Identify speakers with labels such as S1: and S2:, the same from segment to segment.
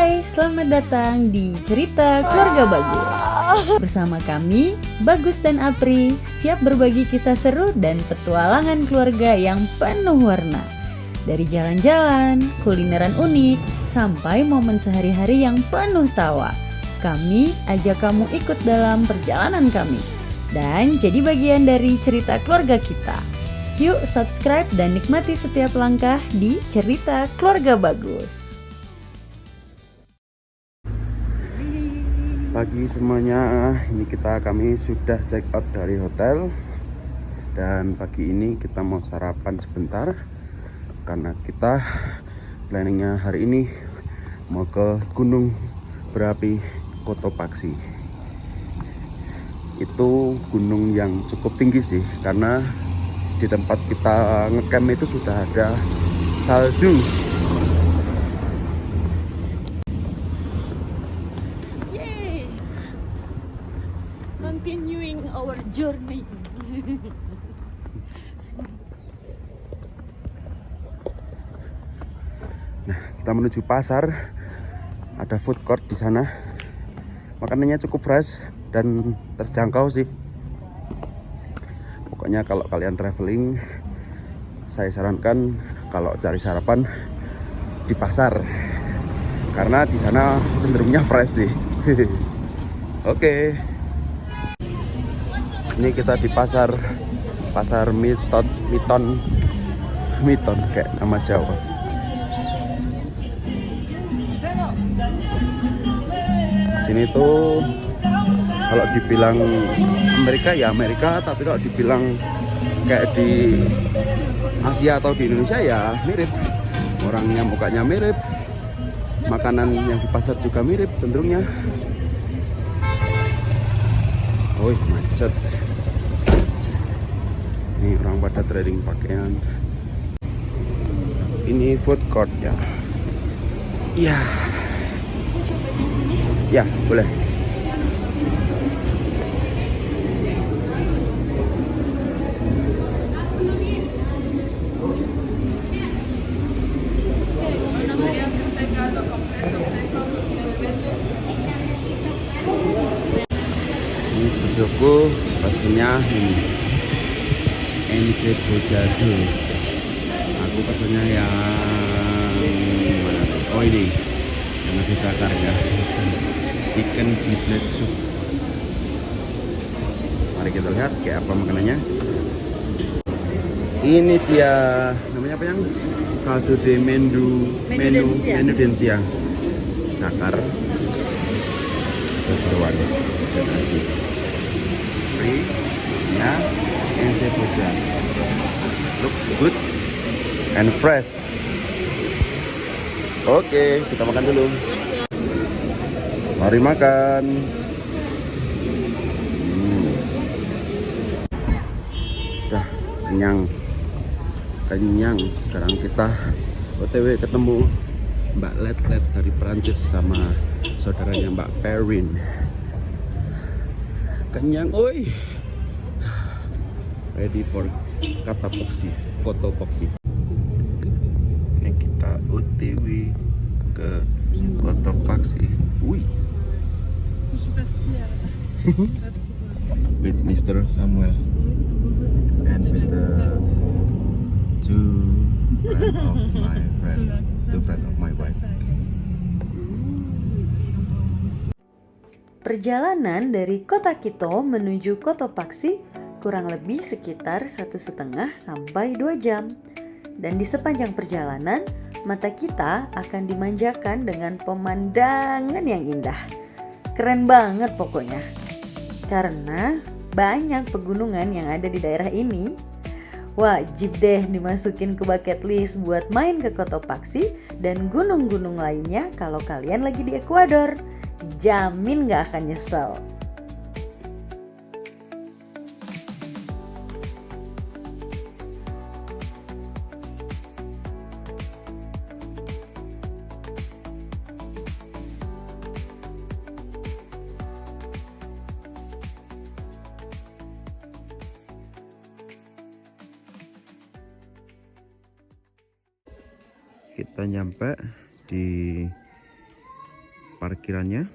S1: Hai, selamat datang di Cerita Keluarga Bagus. Bersama kami, Bagus dan Apri, siap berbagi kisah seru dan petualangan keluarga yang penuh warna. Dari jalan-jalan, kulineran unik, sampai momen sehari-hari yang penuh tawa. Kami ajak kamu ikut dalam perjalanan kami dan jadi bagian dari cerita keluarga kita. Yuk subscribe dan nikmati setiap langkah di Cerita Keluarga Bagus.
S2: Pagi semuanya, ini kami sudah check out dari hotel. Dan pagi ini kita mau sarapan sebentar, karena kita planningnya hari ini mau ke gunung berapi Cotopaxi. Itu gunung yang cukup tinggi sih, karena di tempat kita ngecamp itu sudah ada salju.
S1: Continuing our journey.
S2: Nah, kita menuju pasar. Ada food court di sana. Makanannya cukup fresh dan terjangkau sih. Pokoknya kalau kalian traveling, saya sarankan kalau cari sarapan di pasar, karena di sana cenderungnya fresh sih. Oke. Ini kita di pasar Miton kayak nama Jawa. Sini tuh kalau dibilang Amerika ya Amerika, tapi kalau dibilang kayak di Asia atau di Indonesia ya mirip. Orangnya mukanya mirip, makanan yang di pasar juga mirip cenderungnya. Oh, macet. Ini orang pada trading pakaian. Ini food court ya. Iya. Ya, boleh. Ini videoku pastinya ini Encebollado. Aku pesannya yang mana? Oh ini yang ada cakarnya, chicken giblet soup. Mari kita lihat kayak apa makanannya. Ini dia namanya apa yang caldo de menudencia, cakar jeroan dan nasi. Ya, Encebollado looks good and fresh. Oke, kita makan dulu. Mari makan. Udah kenyang. Sekarang kita OTW ketemu Mbak Let dari Perancis sama saudaranya Mbak Perwin. Kenyang, oi. Ready for Cotopaxi. Ini kita OTW ke Cotopaxi. Wih. With Mr. Samuel and with the two friend of my wife.
S1: Perjalanan dari kota Quito menuju Cotopaxi kurang lebih sekitar 1,5 sampai 2 jam. Dan di sepanjang perjalanan, mata kita akan dimanjakan dengan pemandangan yang indah. Keren banget pokoknya. Karena banyak pegunungan yang ada di daerah ini. Wajib deh dimasukin ke bucket list buat main ke Cotopaxi dan gunung-gunung lainnya kalau kalian lagi di Ekuador. Dijamin gak akan nyesel.
S2: Kita nyampe di parkirannya.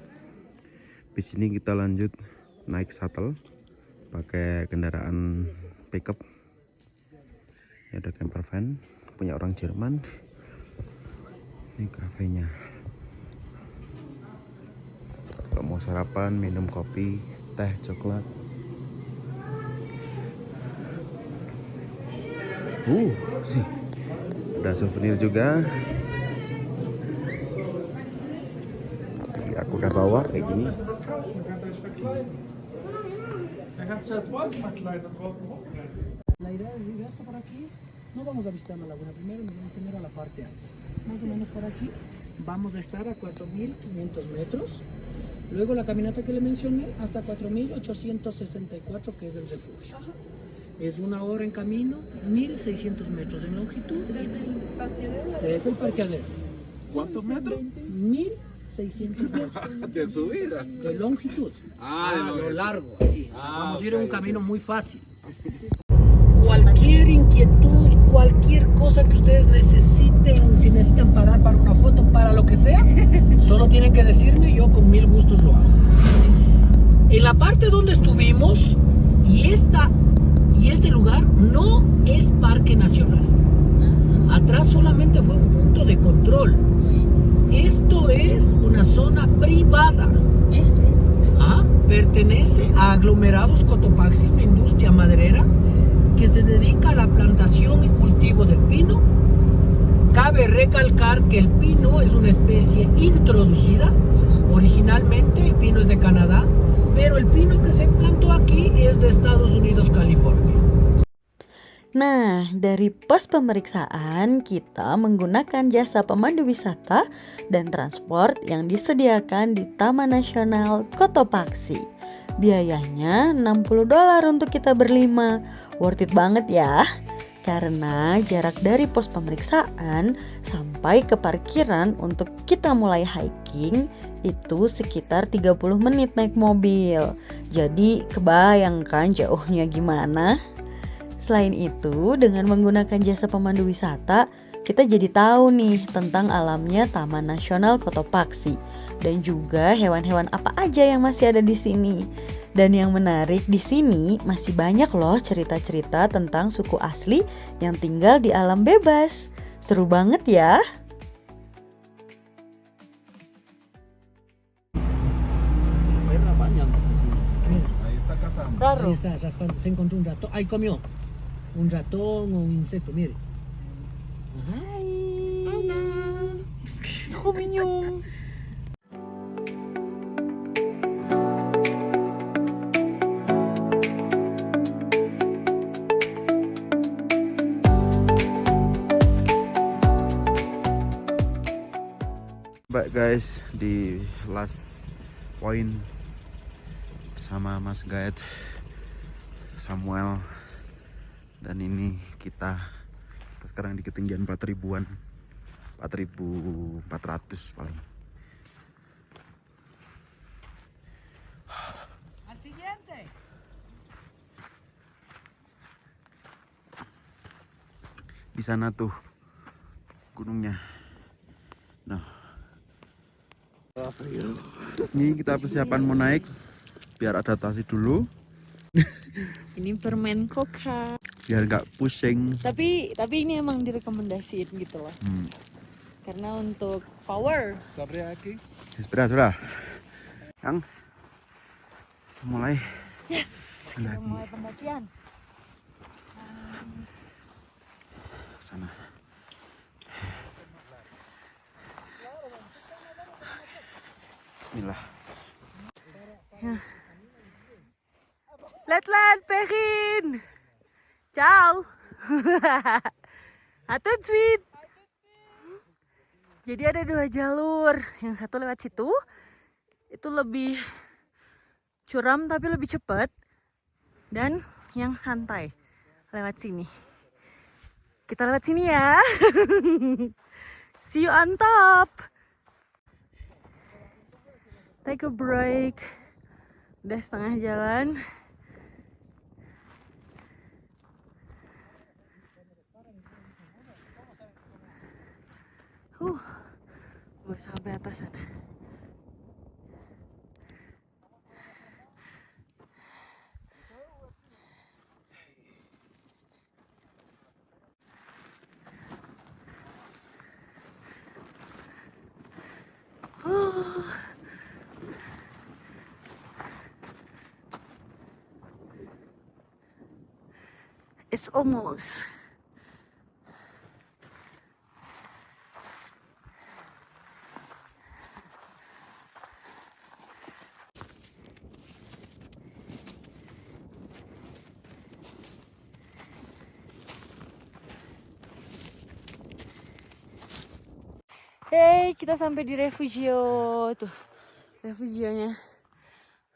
S2: Habis ini kita lanjut naik shuttle pakai kendaraan pickup. Ini ada camper van punya orang Jerman. Ini kafenya. Kalau mau sarapan, minum kopi, teh, coklat. Sih. Ada souvenir juga. Jadi aku udah bawa kayak gini.
S3: La idea es ir hasta por aquí. No vamos a visitar la laguna primero a la parte alta. Más o menos por aquí vamos a estar a 4.500 metros. Luego la caminata que le mencioné hasta 4.864, que es el refugio. Es 1 hora en camino, 1.600 metros en longitud. Desde el parqueadero.
S4: ¿Cuántos metros?
S3: 1.600 metros.
S4: De subida.
S3: De longitud.
S4: Ah,
S3: A
S4: de
S3: lo
S4: longitud.
S3: largo, así. O sea, vamos a ir en un
S4: ok,
S3: camino muy fácil. Cualquier inquietud, cualquier cosa que ustedes necesiten, si necesitan parar para una foto, para lo que sea, solo tienen que decirme, yo con 1000 gustos lo hago. En la parte donde estuvimos, y este lugar no es parque nacional. Atrás solamente fue un punto de control. Esto es una zona privada. Pertenece a Aglomerados Cotopaxi, una industria maderera que se dedica a la plantación y cultivo del pino. Cabe recalcar que el pino es una especie introducida. Originalmente el pino es de Canadá, pero el pino que se plantó aquí es de Estados Unidos, California.
S1: Nah, dari pos pemeriksaan kita menggunakan jasa pemandu wisata dan transport yang disediakan di Taman Nasional Cotopaxi. Biayanya $60 untuk kita berlima. Worth it banget ya. Karena jarak dari pos pemeriksaan sampai ke parkiran untuk kita mulai hiking itu sekitar 30 menit naik mobil. Jadi kebayangkan jauhnya gimana? Selain itu, dengan menggunakan jasa pemandu wisata, kita jadi tahu nih tentang alamnya Taman Nasional Cotopaxi dan juga hewan-hewan apa aja yang masih ada di sini. Dan yang menarik di sini masih banyak loh cerita-cerita tentang suku asli yang tinggal di alam bebas. Seru banget ya.
S2: Airnya panjang di sini.
S4: Ahí está cazando.
S3: Ahí está, se encontró un ratón. Ahí comió un ratón o un insecto, mire.
S2: Baik guys, di last point bersama Mas Guide Samuel. Dan ini kita sekarang di ketinggian 4000-an, 4400 paling.
S3: Al siguiente.
S2: Di sana tuh gunungnya. Nah, ini kita persiapan mau naik, biar adaptasi dulu,
S1: Ini permen coca.
S2: biar nggak pusing.
S1: Tapi ini emang direkomendasiin gitu loh. Karena untuk power.
S4: Sabré aquí.
S2: Sudah. Yang mulai
S1: Yes, kita
S2: Pendaki.
S1: mulai pendakian.
S2: sana. Bismillah.
S1: Let, Perin. Ciao. Atut sweet. Jadi ada 2 jalur. Yang satu lewat situ. Itu lebih curam tapi lebih cepat. Dan yang santai lewat sini. Kita lewat sini ya. See you on top. Take a break. Udah setengah jalan. Mau sampai atas sana. It's almost. Hey, kita sampai di Refugio tuh. Refugionya.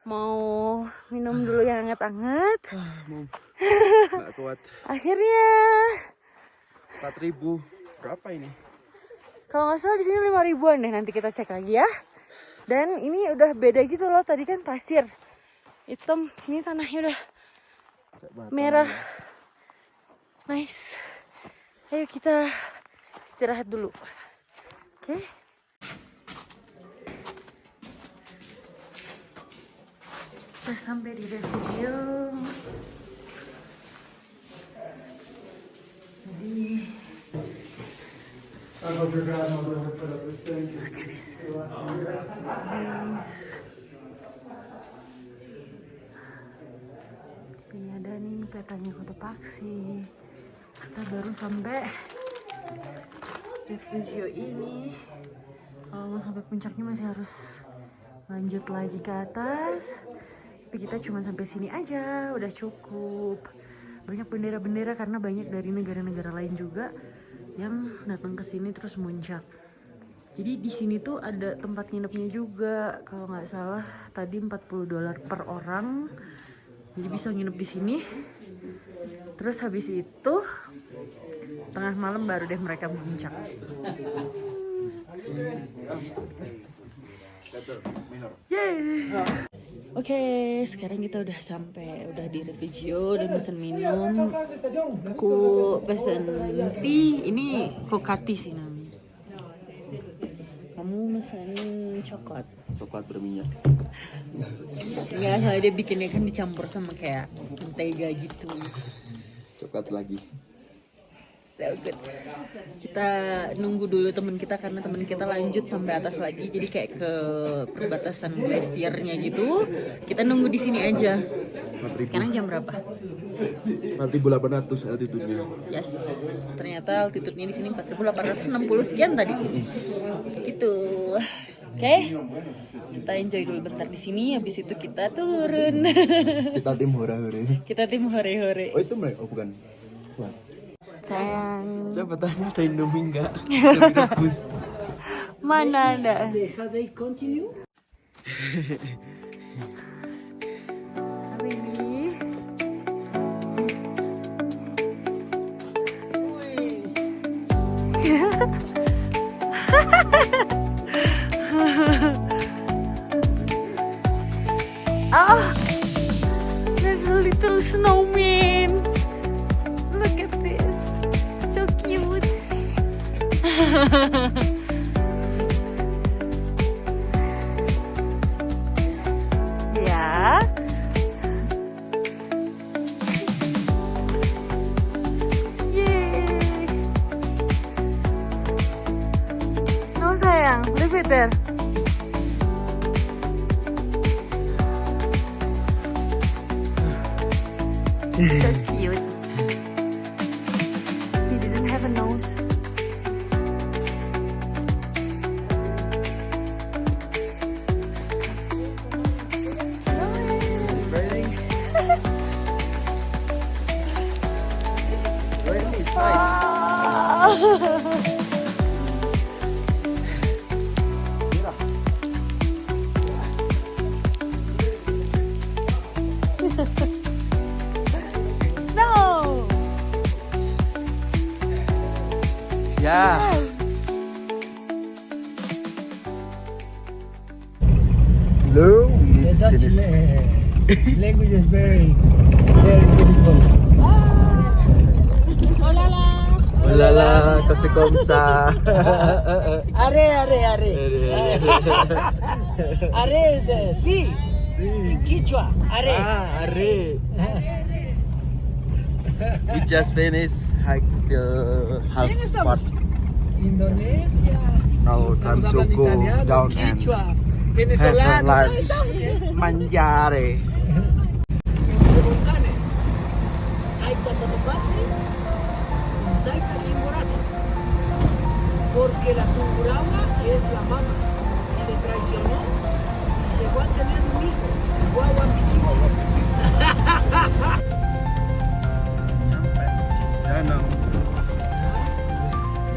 S1: Mau minum dulu yang hangat-hangat.
S2: Nggak kuat.
S1: Akhirnya
S2: 4.000 berapa ini?
S1: kalau nggak salah di sini 5.000-an deh. Nanti kita cek lagi ya. Dan ini udah beda gitu loh. Tadi kan pasir hitam, ini tanahnya udah merah. Nice. Ayo kita istirahat dulu. Oke. Udah sampai di Refugio. Jadi sini ada nih petanya Cotopaxi. Kita baru sampai Refugio ini. Kalau mau sampai puncaknya masih harus lanjut lagi ke atas. Tapi kita cuma sampai sini aja, udah cukup. Banyak bendera-bendera karena banyak dari negara-negara lain juga yang datang ke sini terus muncak. Jadi di sini tuh ada tempat nginepnya juga. Kalau nggak salah tadi $40 per orang. Jadi bisa nginep di sini. Terus habis itu tengah malam baru deh mereka muncak. Yeay. Oke, sekarang kita udah sampai, udah di Refugio dan pesen minum. Aku pesen tea, ini Kokati sih namanya. Kamu pesen coklat.
S2: Coklat berminyak.
S1: Enggak, soalnya dia bikinnya kan dicampur sama kayak mentega gitu.
S2: Coklat lagi.
S1: So good. Kita nunggu dulu teman kita karena teman kita lanjut sampai atas lagi. Jadi kayak ke perbatasan glasiernya gitu. Kita nunggu di sini aja. Sekarang jam berapa?
S2: 4.800 altitude-nya.
S1: Yes, ternyata altitude-nya di sini 4.860 sekian tadi. Gitu. Oke. Kita enjoy dulu bentar di sini, habis itu kita turun.
S2: Kita tim hore-hore.
S1: Kita tim hore-hore.
S2: Oh itu mereka? Oh bukan. Wah.
S1: Sayang.
S2: Coba tanya ada Indomie enggak? Indomie rebus.
S1: Mana ada?
S3: They continue.
S1: Habibi. Ah, there's a little snowman. Look at this, so cute. Ya. Yeay. No sayang, leave it there. So cute. He didn't have a nose.
S2: It's raining. Raining is nice.
S1: Snow.
S2: Ya. Hello.
S3: The Dutch language is very beautiful.
S2: Ulala, kasi komsa.
S3: Are. Are is sí. In Quechua. Are.
S2: Are. We just finished hike the half
S3: ¿Quién estamos?
S2: part.
S3: Indonesia.
S2: Now time
S3: Estamos
S2: to
S3: hablando
S2: go
S3: italiano,
S2: down and
S3: Quechua,
S2: have
S3: venezolano.
S2: lunch. Mangiare.
S3: De volcanes. Hay ahorita Cotopaxi, Taita Chimborazo. Porque la Tungurahua es la mamá y le traicionó y llegó a tener un hijo, Guagua Pichinche.
S2: Danau.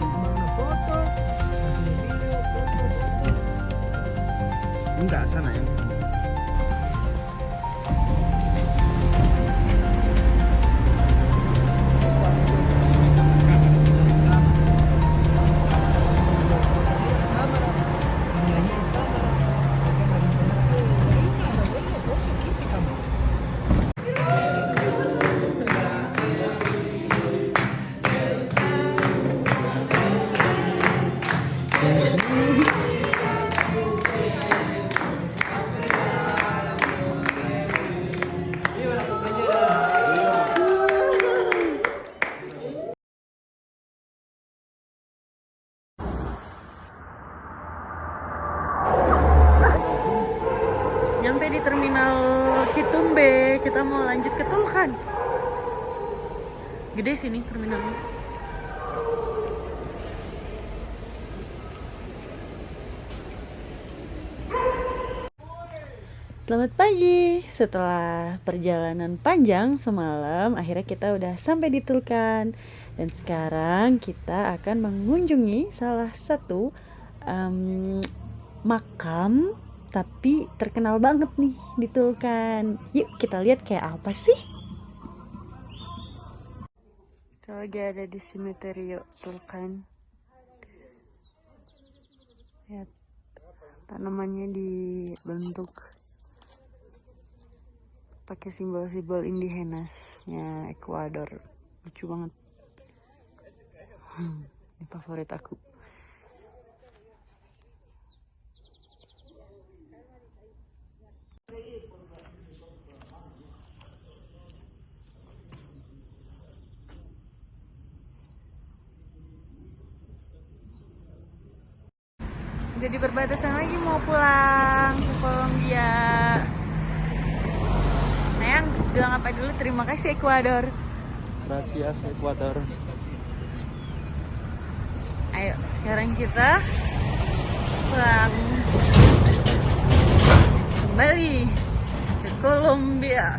S3: Una foto, video, foto.
S2: Enggak, sana ya.
S1: Nyampe di terminal Kitumbe, kita mau lanjut ke Tulkan. Gede sini terminalnya. Selamat pagi. Setelah perjalanan panjang semalam, akhirnya kita udah sampai di Tulkan. Dan sekarang kita akan mengunjungi salah satu makam tapi terkenal banget nih di Tulkan. Yuk kita lihat kayak apa sih. Kita lagi ada di Simiterio Tulkan. Lihat tanamannya dibentuk pakai simbol-simbol indigenasnya Ekuador. Lucu banget. Ini favorit aku. Jadi berbatasan lagi mau pulang ke Kolombia. Nayang bilang apa dulu? Terima kasih Ekuador.
S2: Gracias Ecuador.
S1: Ayo sekarang kita pulang kembali ke Kolombia.